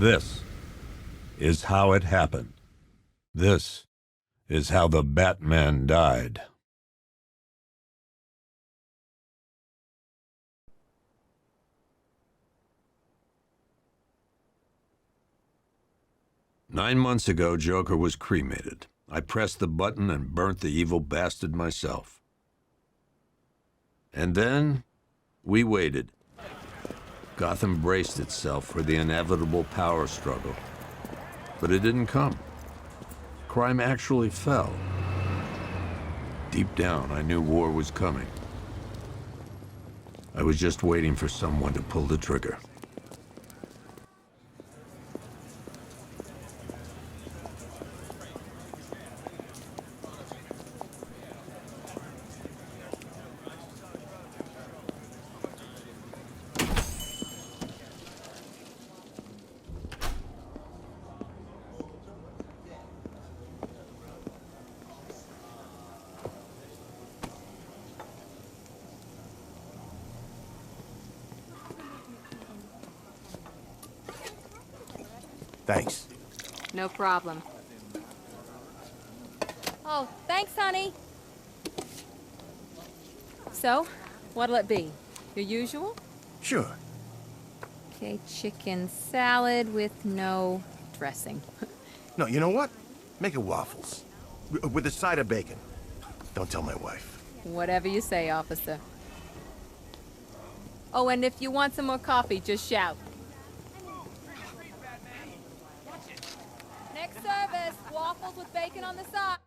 This is how it happened. This is how the Batman died. "9 months ago, Joker was cremated. I pressed the button and burnt the evil bastard myself. And then, we waited. Gotham braced itself for the inevitable power struggle. But it didn't come. Crime actually fell. Deep down, I knew war was coming. I was just waiting for someone to pull the trigger. Thanks. No problem. Oh, thanks, honey. So, what'll it be? Your usual? Sure. Okay, chicken salad with no dressing. No, you know what? Make it waffles. With a side of bacon. Don't tell my wife. Whatever you say, officer. Oh, and if you want some more coffee, just shout. Next service, waffles with bacon on the side.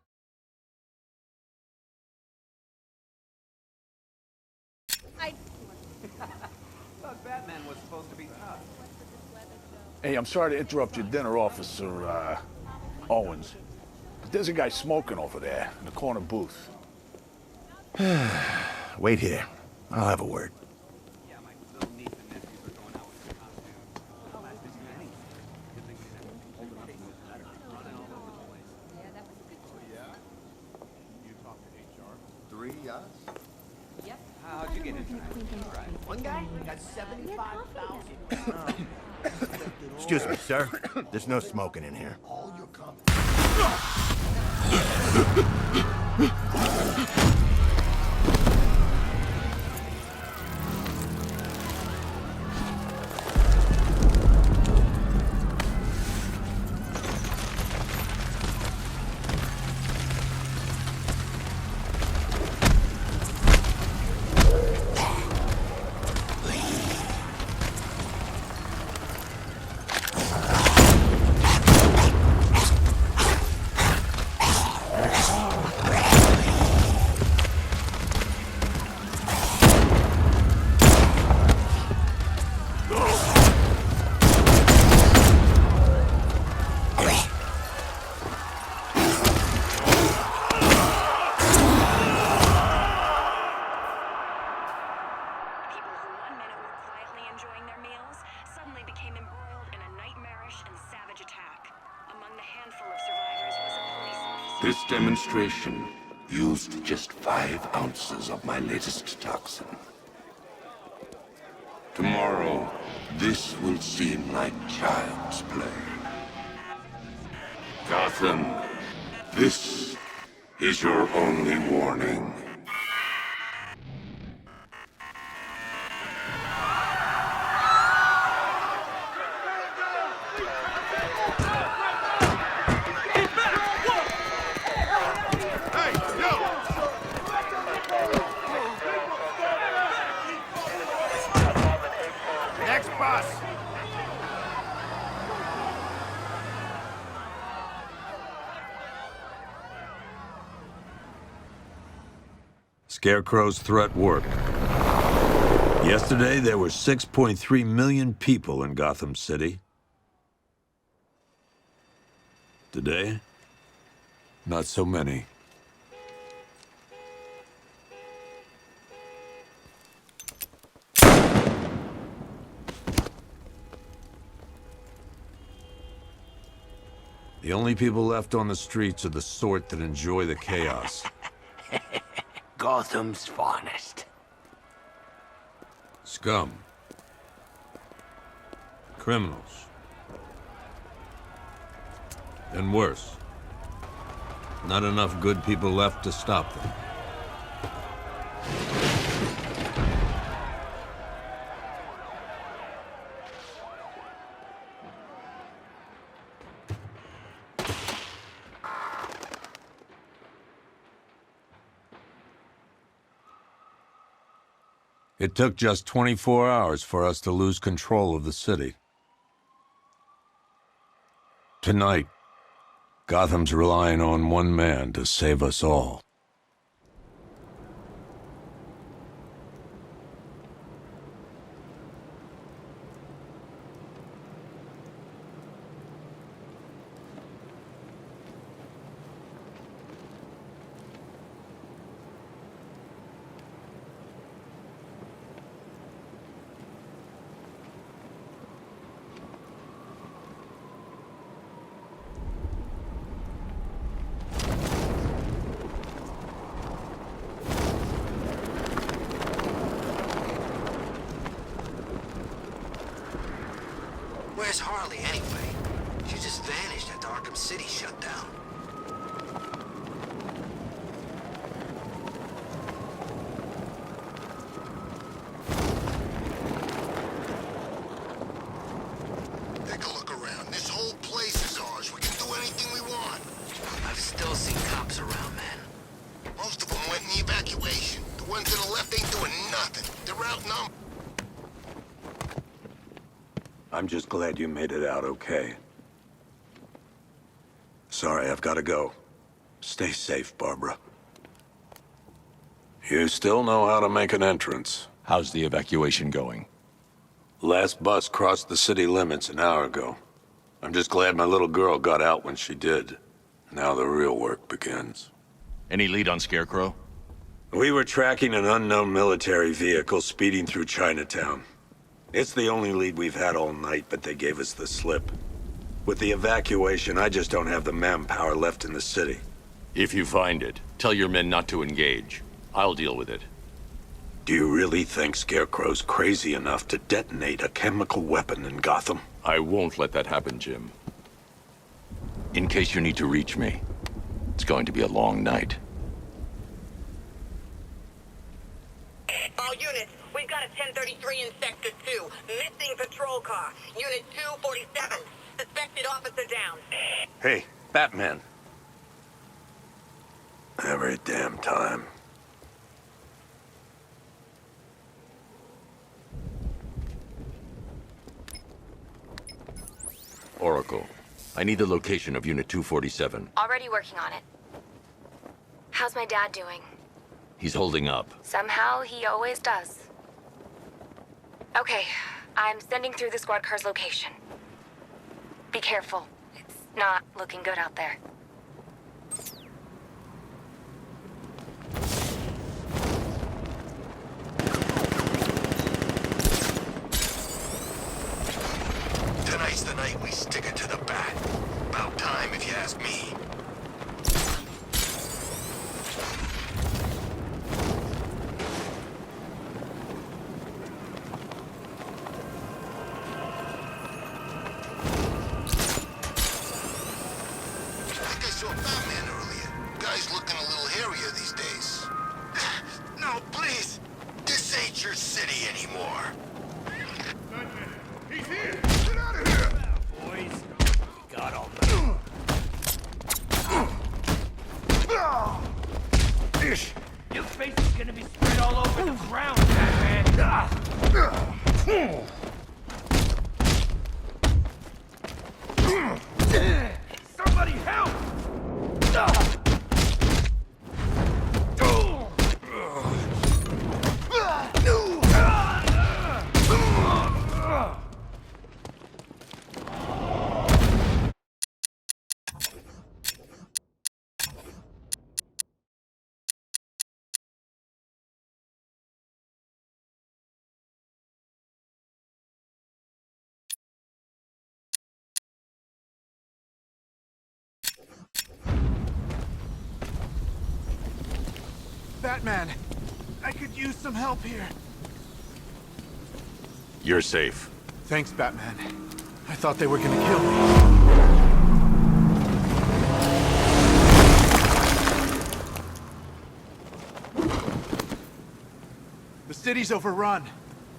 I thought Batman was supposed to be tough. Hey, I'm sorry to interrupt your dinner, Officer, Owens. But there's a guy smoking over there in the corner booth. Wait here. I'll have a word. Yeah, my little niece and nephews are going out with the costume. Oh, that's busy many. Good thing they never hold it running all over the place. You talk to HR? 3 yes? Yep. How'd you get into that? Right. One guy got 75,000. Excuse me, sir. There's no smoking in here. All your comments. This demonstration used just 5 ounces of my latest toxin. Tomorrow, this will seem like child's play. Gotham, this is your only warning. Scarecrow's threat worked. Yesterday, there were 6.3 million people in Gotham City. Today, not so many. The only people left on the streets are the sort that enjoy the chaos. Gotham's finest. Scum. Criminals. And worse. Not enough good people left to stop them. It took just 24 hours for us to lose control of the city. Tonight, Gotham's relying on one man to save us all. Where's Harley, anyway? She just vanished after Arkham City shut down. Take a look around. This whole place is ours. We can do anything we want. I've still seen cops around, man. Most of them went in the evacuation. The ones to the left ain't doing nothing. They're outnumbered. I'm just glad you made it out okay. Sorry, I've got to go. Stay safe, Barbara. You still know how to make an entrance. How's the evacuation going? Last bus crossed the city limits an hour ago. I'm just glad my little girl got out when she did. Now the real work begins. Any lead on Scarecrow? We were tracking an unknown military vehicle speeding through Chinatown. It's the only lead we've had all night, but they gave us the slip. With the evacuation, I just don't have the manpower left in the city. If you find it, tell your men not to engage. I'll deal with it. Do you really think Scarecrow's crazy enough to detonate a chemical weapon in Gotham? I won't let that happen, Jim. In case you need to reach me, it's going to be a long night. All units, we've got a 1033 in Sector 2. Missing patrol car. Unit 247. Suspected officer down. Hey, Batman. Every damn time. Oracle, I need the location of Unit 247. Already working on it. How's my dad doing? He's holding up. Somehow, he always does. Okay, I'm sending through the squad car's location. Be careful. It's not looking good out there. Tonight's the night we stick it to the bat. About time, if you ask me. I think I saw Batman earlier. Guy's looking a little hairier these days. No, please. This ain't your city anymore. He's here! Get out of here! Boys, got all Ish! your face is gonna be spread all over the ground, Batman. Somebody help! Batman! I could use some help here. You're safe. Thanks, Batman. I thought they were gonna kill me. city's overrun.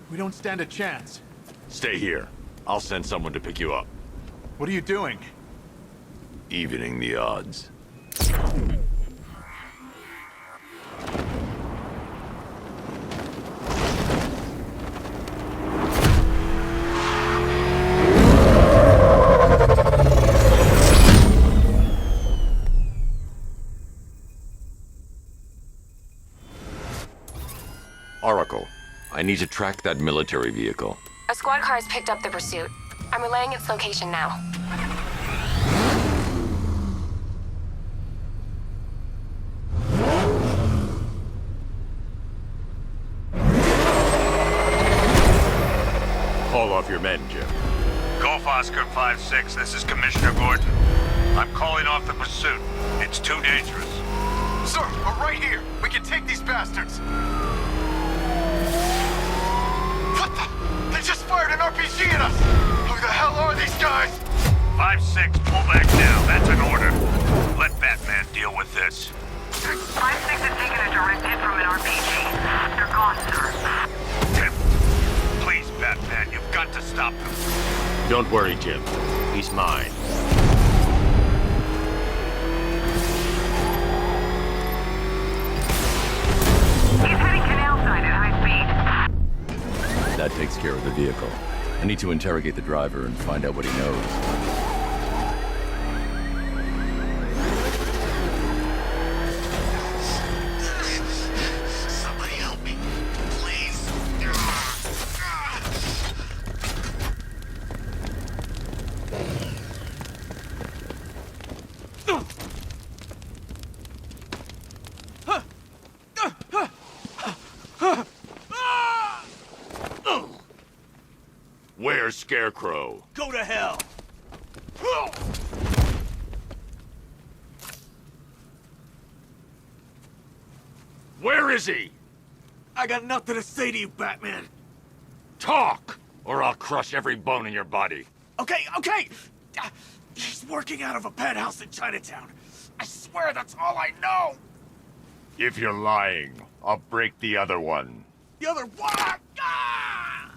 We don't stand a chance. Stay here. I'll send someone to pick you up. What are you doing? Evening the odds. Oracle, I need to track that military vehicle. A squad car has picked up the pursuit. I'm relaying its location now. Call off your men, Jim. Golf Oscar 5-6, this is Commissioner Gordon. I'm calling off the pursuit. It's too dangerous. Sir, we're right here. We can take these bastards. What the? They just fired an RPG at us! Who the hell are these guys? 5-6, pull back now. That's an order. Let Batman deal with this. 5-6 has taken a direct hit from an RPG. They're gone, sir. Tim, please, Batman, you've got to stop them. Don't worry, Jim. He's mine. He's heading canal side at high speed. That takes care of the vehicle. I need to interrogate the driver and find out what he knows. Somebody help me, please. Where's Scarecrow? Go to hell! Where is he? I got nothing to say to you, Batman. Talk, or I'll crush every bone in your body. Okay. He's working out of a penthouse in Chinatown. I swear that's all I know. If you're lying, I'll break the other one. The other one. Ah!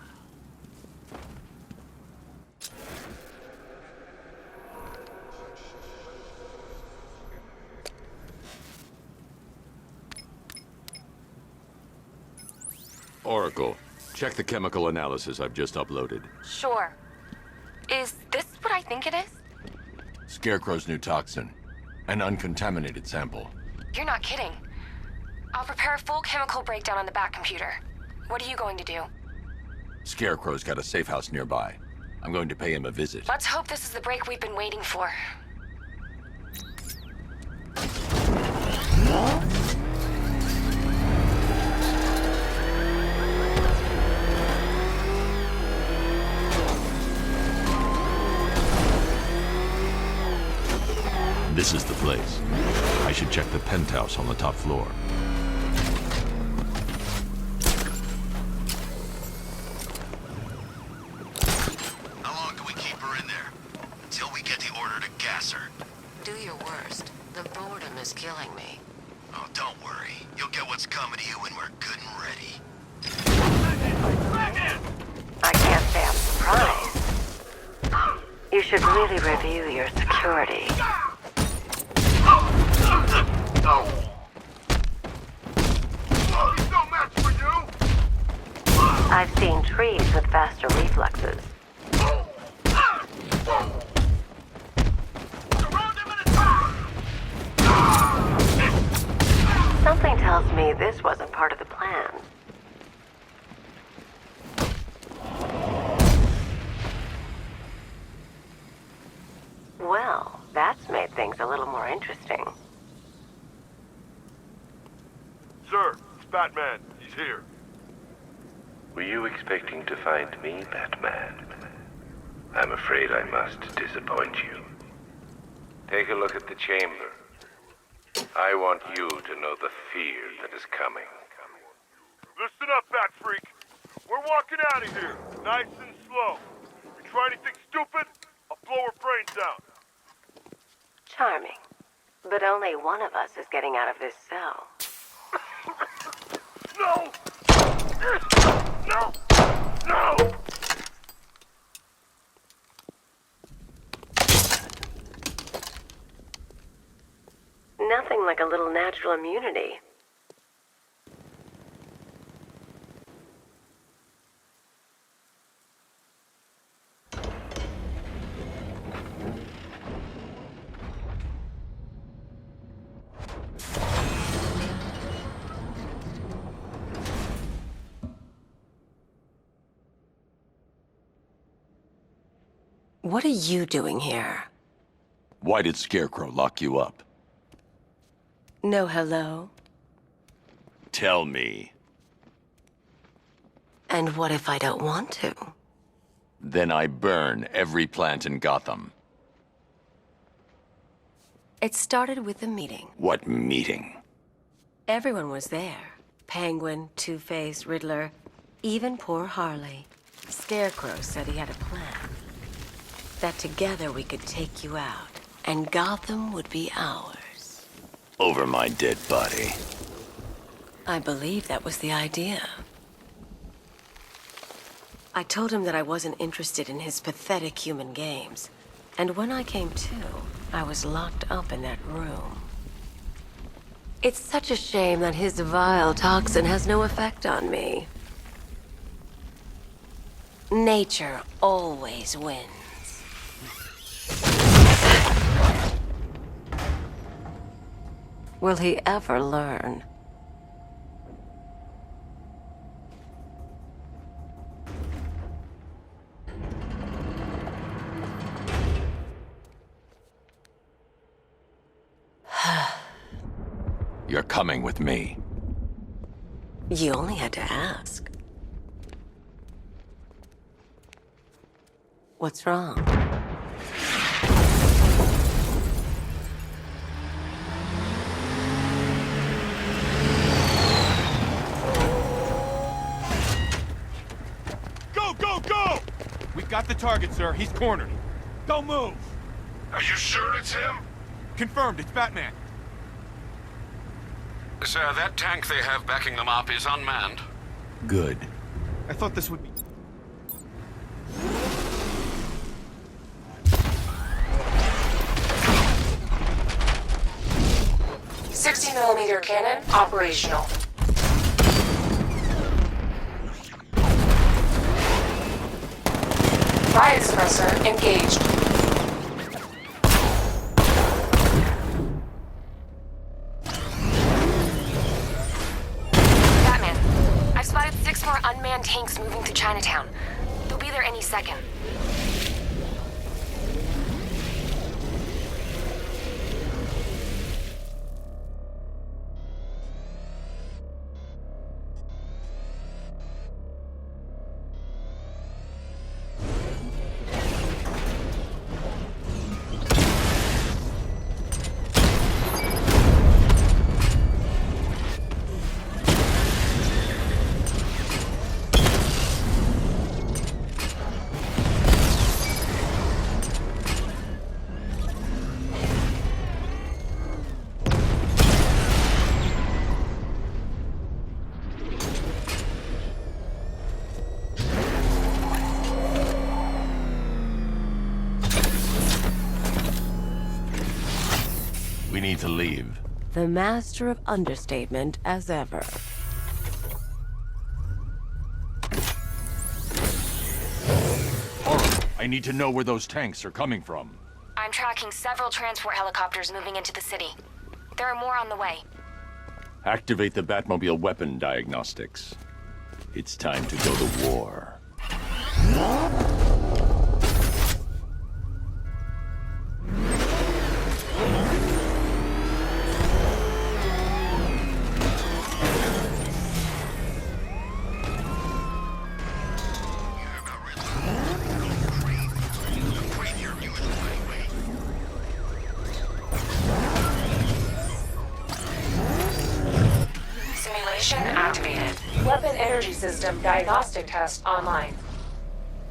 Oracle, check the chemical analysis I've just uploaded. Sure. Is this what I think it is? Scarecrow's new toxin. An uncontaminated sample. You're not kidding. I'll prepare a full chemical breakdown on the back computer. What are you going to do? Scarecrow's got a safe house nearby. I'm going to pay him a visit. Let's hope this is the break we've been waiting for. This is the place. I should check the penthouse on the top floor. How long do we keep her in there? Until we get the order to gas her. Do your worst. The boredom is killing me. Oh, don't worry. You'll get what's coming to you when we're good and ready. I can't say I'm surprised. You should really review your security. He's no match for you. I've seen trees with faster reflexes. Something tells me this wasn't part of the plan. Well, that's made things a little more interesting. Sir, it's Batman. He's here. Were you expecting to find me, Batman? I'm afraid I must disappoint you. Take a look at the chamber. I want you to know the fear that is coming. Listen up, Bat Freak. We're walking out of here, nice and slow. If you try anything stupid, I'll blow her brains out. Charming. But only one of us is getting out of this cell. No! No! No! Nothing like a little natural immunity. What are you doing here? Why did Scarecrow lock you up? No hello? Tell me. And what if I don't want to? Then I burn every plant in Gotham. It started with a meeting. What meeting? Everyone was there. Penguin, Two-Face, Riddler, even poor Harley. Scarecrow said he had a plan. That together we could take you out, and Gotham would be ours. Over my dead body. I believe that was the idea. I told him that I wasn't interested in his pathetic human games. And when I came to, I was locked up in that room. It's such a shame that his vile toxin has no effect on me. Nature always wins. Will he ever learn? You're coming with me. You only had to ask. What's wrong? Go! We've got the target, sir. He's cornered. Don't move! Are you sure it's him? Confirmed, it's Batman. Sir, that tank they have backing them up is unmanned. Good. I thought this would be... .60mm cannon operational. Riot suppressor engaged. Batman, I've spotted 6 more unmanned tanks moving to Chinatown. They'll be there any second. We need to leave. The master of understatement as ever. I need to know where those tanks are coming from. I'm tracking several transport helicopters moving into the city. There are more on the way. Activate the Batmobile weapon diagnostics. It's time to go to war. Simulation activated. Weapon energy system diagnostic test online.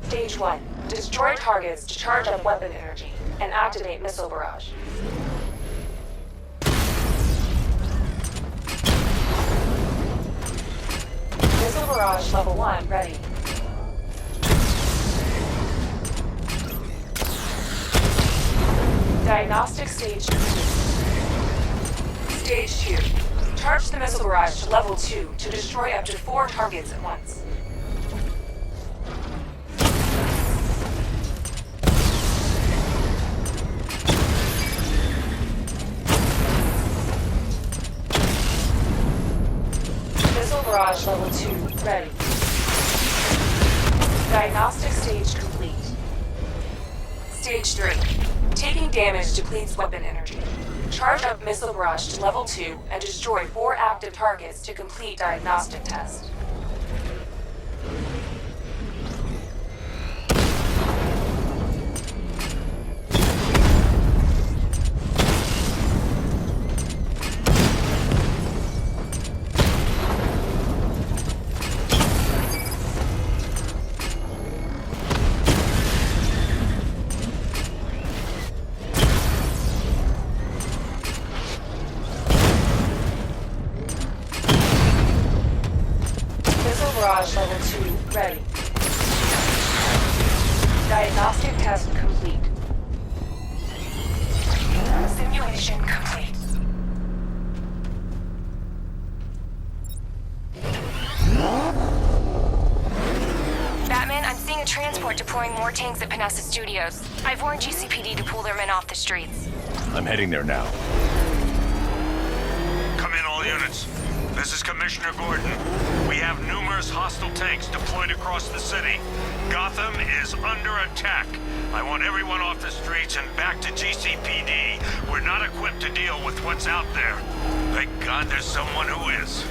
Stage 1. Destroy targets to charge up weapon energy and activate missile barrage. Missile barrage level 1 ready. Diagnostic stage complete. Stage 2. Charge the missile barrage to level 2 to destroy up to 4 targets at once. Missile barrage level 2 ready. Diagnostic stage complete. Stage 3. Taking damage depletes weapon energy. Charge up missile barrage to level 2 and destroy 4 active targets to complete diagnostic test. Barrage level 2 ready. Diagnostic test complete. Simulation complete. Batman, I'm seeing a transport deploying more tanks at Panessa Studios. I've warned GCPD to pull their men off the streets. I'm heading there now. Come in, all units. This is Commissioner Gordon. We have numerous hostile tanks deployed across the city. Gotham is under attack. I want everyone off the streets and back to GCPD. We're not equipped to deal with what's out there. Thank God there's someone who is.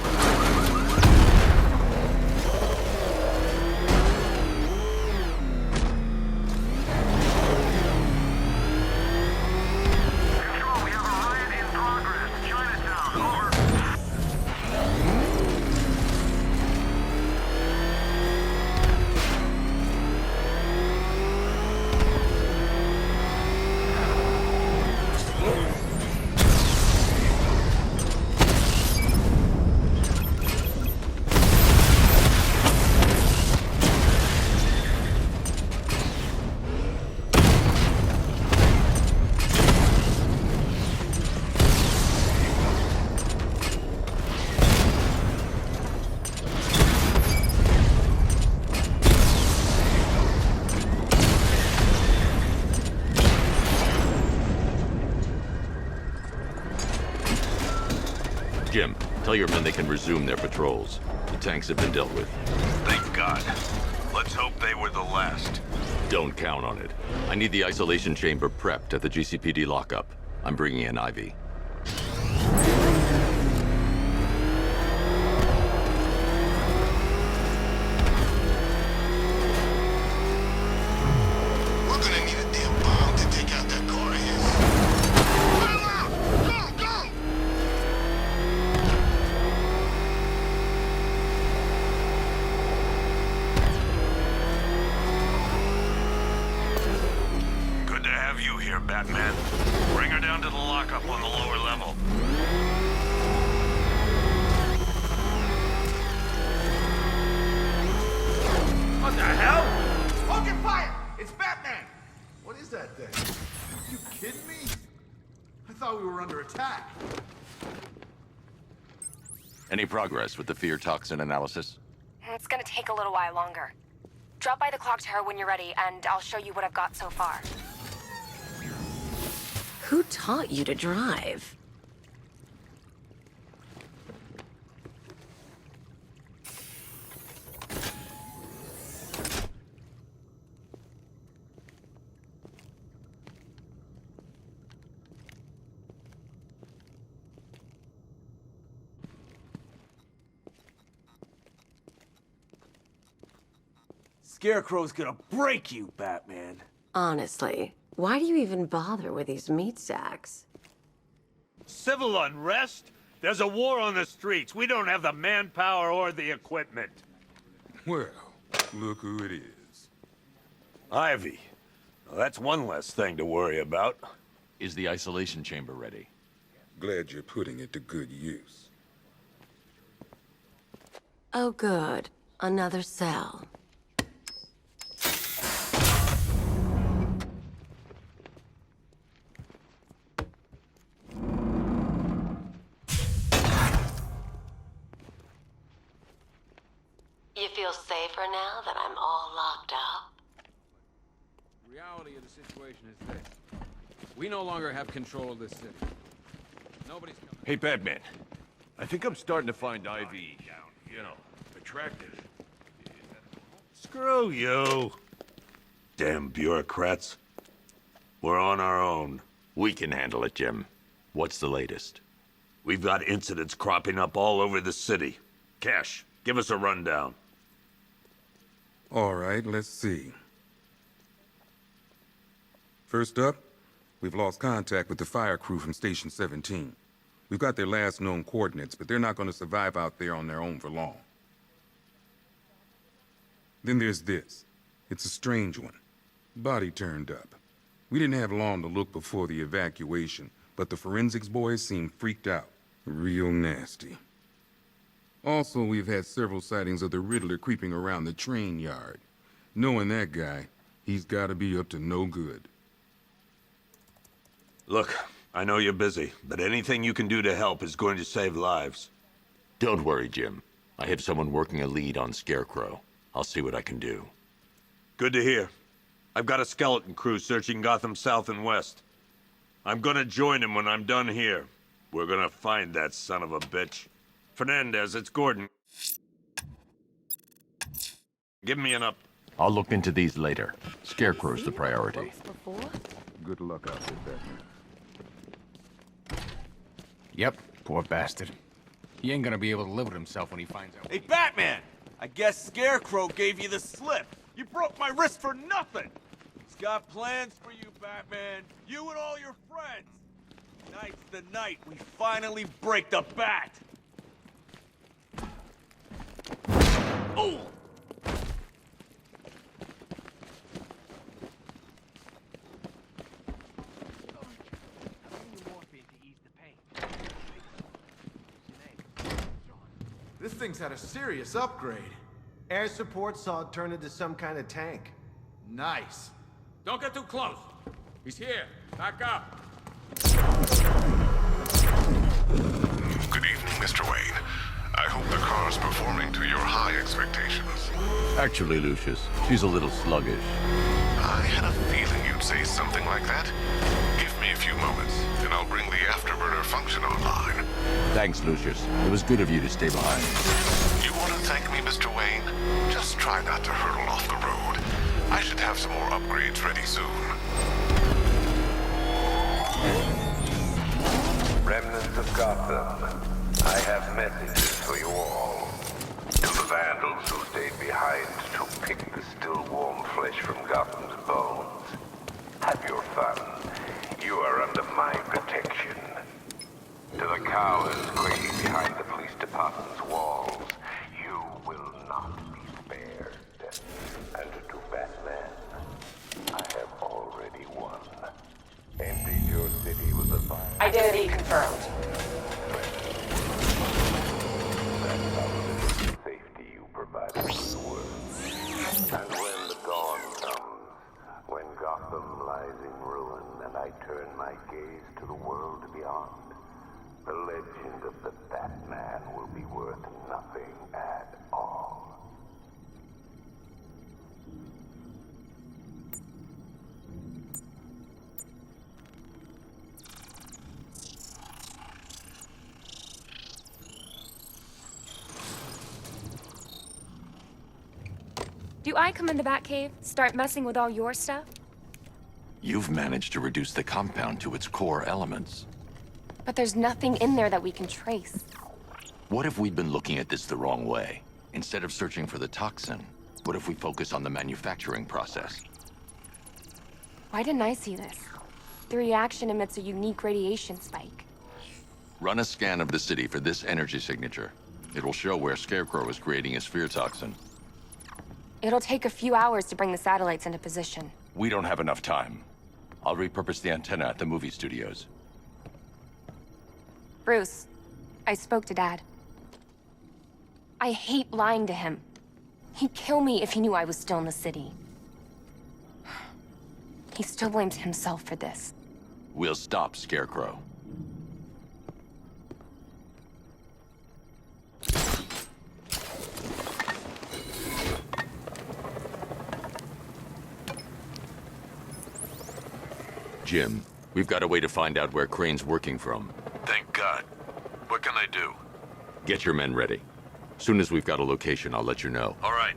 Jim, tell your men they can resume their patrols. The tanks have been dealt with. Thank God. Let's hope they were the last. Don't count on it. I need the isolation chamber prepped at the GCPD lockup. I'm bringing in Ivy. We're gonna need a damn bomb to take out that car of his. Let him out! Go, go! Good to have you here, Batman. Bring her down to the lockup on the lower level. What the hell? Open fire! It's Batman! What is that thing? Are you kidding me? I thought we were under attack. Any progress with the fear toxin analysis? It's gonna take a little while longer. Drop by the clock tower when you're ready, and I'll show you what I've got so far. Who taught you to drive? Scarecrow's gonna break you, Batman. Honestly, why do you even bother with these meat sacks? Civil unrest? There's a war on the streets. We don't have the manpower or the equipment. Well, look who it is. Ivy. Well, that's one less thing to worry about. Is the isolation chamber ready? Glad you're putting it to good use. Oh, good. Another cell. You feel safer now that I'm all locked up? The reality of the situation is this. We no longer have control of this city. Nobody's coming. Hey, Batman. I think I'm starting to find Ivy, attractive. Screw you. Damn bureaucrats. We're on our own. We can handle it, Jim. What's the latest? We've got incidents cropping up all over the city. Cash, give us a rundown. All right, let's see. First up, we've lost contact with the fire crew from Station 17. We've got their last known coordinates, but they're not going to survive out there on their own for long. Then there's this. It's a strange one. Body turned up. We didn't have long to look before the evacuation, but the forensics boys seemed freaked out. Real nasty. Also, we've had several sightings of the Riddler creeping around the train yard. Knowing that guy, he's got to be up to no good. Look, I know you're busy, but anything you can do to help is going to save lives. Don't worry, Jim. I have someone working a lead on Scarecrow. I'll see what I can do. Good to hear. I've got a skeleton crew searching Gotham South and West. I'm gonna join him when I'm done here. We're gonna find that son of a bitch. Fernandez, it's Gordon. Give me an up. I'll look into these later. Scarecrow's the priority. Good luck out there, Batman. Yep, poor bastard. He ain't gonna be able to live with himself when he finds out. Hey, Batman! I guess Scarecrow gave you the slip. You broke my wrist for nothing! He's got plans for you, Batman. You and all your friends. Tonight's the night we finally break the bat. Oh! This thing's had a serious upgrade. Air support saw it turn into some kind of tank. Nice. Don't get too close. He's here. Back up. Good evening, Mr. Wayne. I hope the car's performing to your high expectations. Actually, Lucius, she's a little sluggish. I had a feeling you'd say something like that. Give me a few moments, and I'll bring the afterburner function online. Thanks, Lucius. It was good of you to stay behind. You want to thank me, Mr. Wayne? Just try not to hurtle off the road. I should have some more upgrades ready soon. Remnants of Gotham, I have messages for you all. To the vandals who stayed behind to pick the still warm flesh from Gotham's bones. Have your fun. You are under my protection. To the cowards crazy behind the police department's walls, you will not be spared. And to Batman, I have already won. Emptied your city with a fire. Identity confirmed. Safety you provided to the world. And when the dawn comes, when Gotham lies in ruin, and I turn my gaze to the world beyond, the legend of the Batman will be worth nothing at all. Do I come in the Batcave, start messing with all your stuff? You've managed to reduce the compound to its core elements. But there's nothing in there that we can trace. What if we'd been looking at this the wrong way? Instead of searching for the toxin, what if we focus on the manufacturing process? Why didn't I see this? The reaction emits a unique radiation spike. Run a scan of the city for this energy signature. It will show where Scarecrow is creating his fear toxin. It'll take a few hours to bring the satellites into position. We don't have enough time. I'll repurpose the antenna at the movie studios. Bruce, I spoke to Dad. I hate lying to him. He'd kill me if he knew I was still in the city. He still blames himself for this. We'll stop Scarecrow. Jim, we've got a way to find out where Crane's working from. Thank God. What can I do? Get your men ready. Soon as we've got a location, I'll let you know. All right.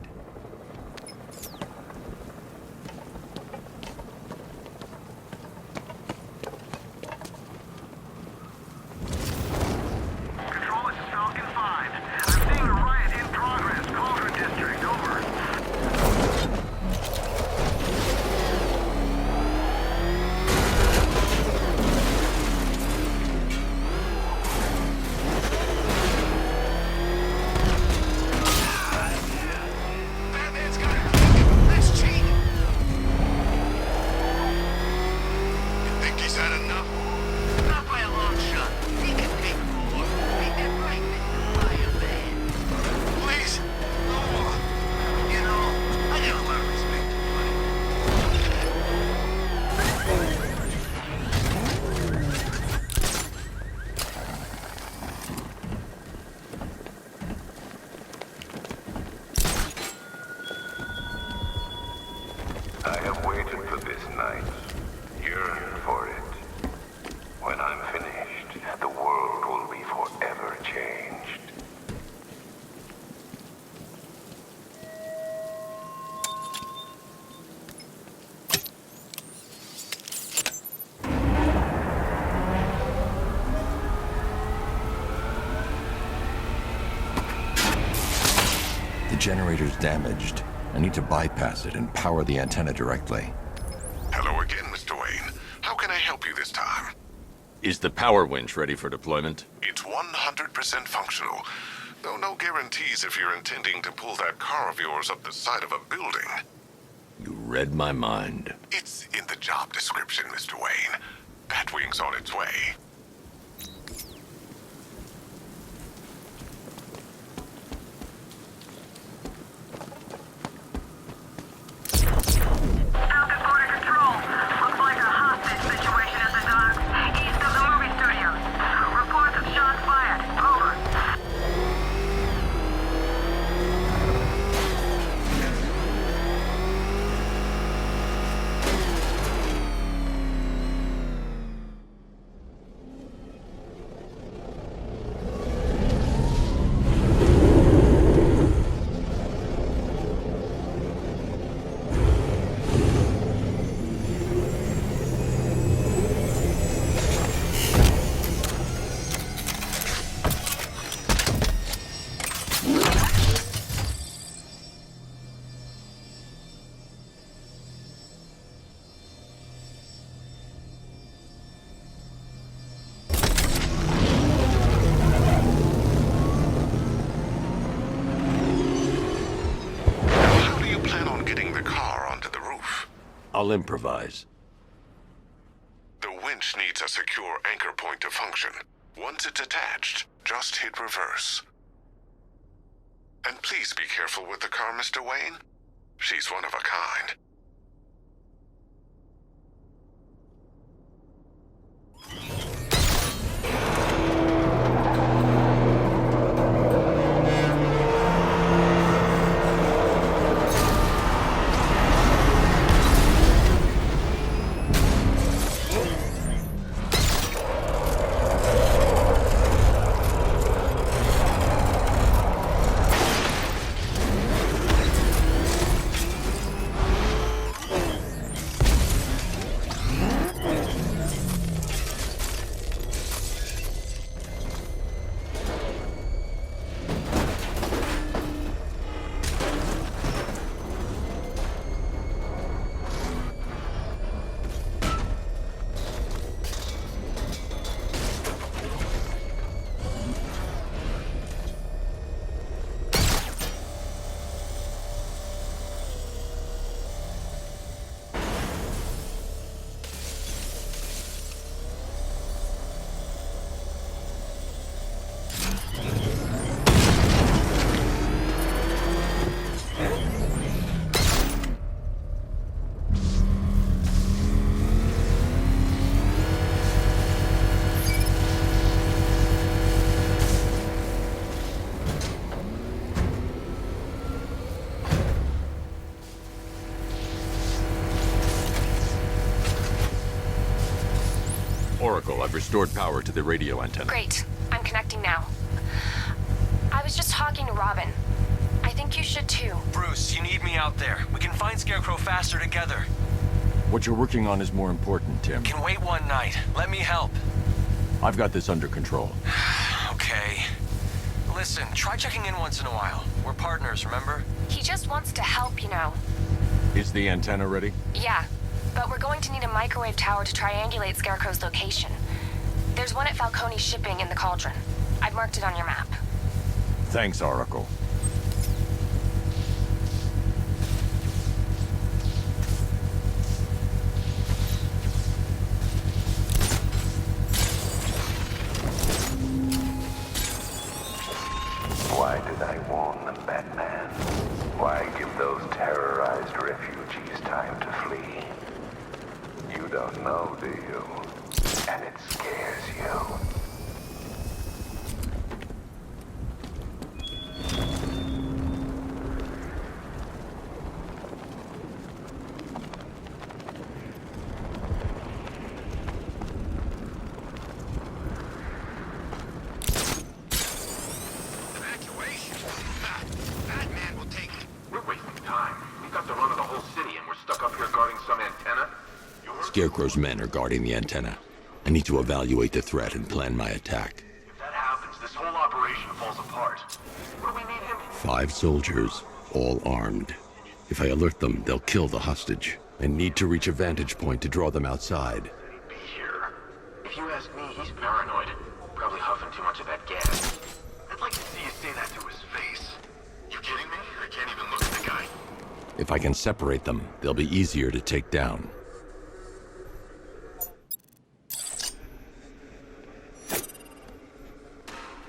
Control, this is Falcon 5. I'm seeing a riot in progress. Cauldron District, over. Batman's got it. That's cheating. You think he's had enough? Not by a long shot. He can take more. Ain't that right, Mr. Fireman? Please, no more. You know, I got a lot of respect for you. I have waited for this night, yearned for it. When I'm finished, the world will be forever changed. The generator's damaged. I need to bypass it and power the antenna directly. Hello again, Mr. Wayne. How can I help you this time? Is the power winch ready for deployment? It's 100% functional, though no guarantees if you're intending to pull that car of yours up the side of a building. You read my mind. It's in the job description, Mr. Wayne. Batwing's on its way. Falcon Border Control. Looks like a hostage situation at the docks, east of the movie studios. Reports of shots fired. Over. How do you plan on getting the car onto the roof? I'll improvise. The winch needs a secure anchor point to function. Once it's attached, just hit reverse. And please be careful with the car, Mr. Wayne. She's one of a kind. Oracle, I've restored power to the radio antenna. Great. I'm connecting now. I was just talking to Robin. I think you should too. Bruce, you need me out there. We can find Scarecrow faster together. What you're working on is more important, Tim. Can wait one night. Let me help. I've got this under control. Okay. Listen, try checking in once in a while. We're partners, remember? He just wants to help, you know. Is the antenna ready? Yeah, but we're going to need a microwave tower to triangulate Scarecrow's location. There's one at Falcone Shipping in the Cauldron. I've marked it on your map. Thanks, Oracle. Why did I warn them, Batman? Why give those terrorized refugees time to flee? You don't know, do you? And it scares you. Scarecrow's men are guarding the antenna. I need to evaluate the threat and plan my attack. If that happens, this whole operation falls apart. What do we need him for? 5 soldiers, all armed. If I alert them, they'll kill the hostage. I need to reach a vantage point to draw them outside. Be here. If you ask me, he's paranoid. Probably huffing too much of that gas. I'd like to see you say that to his face. You kidding me? I can't even look at the guy. If I can separate them, they'll be easier to take down.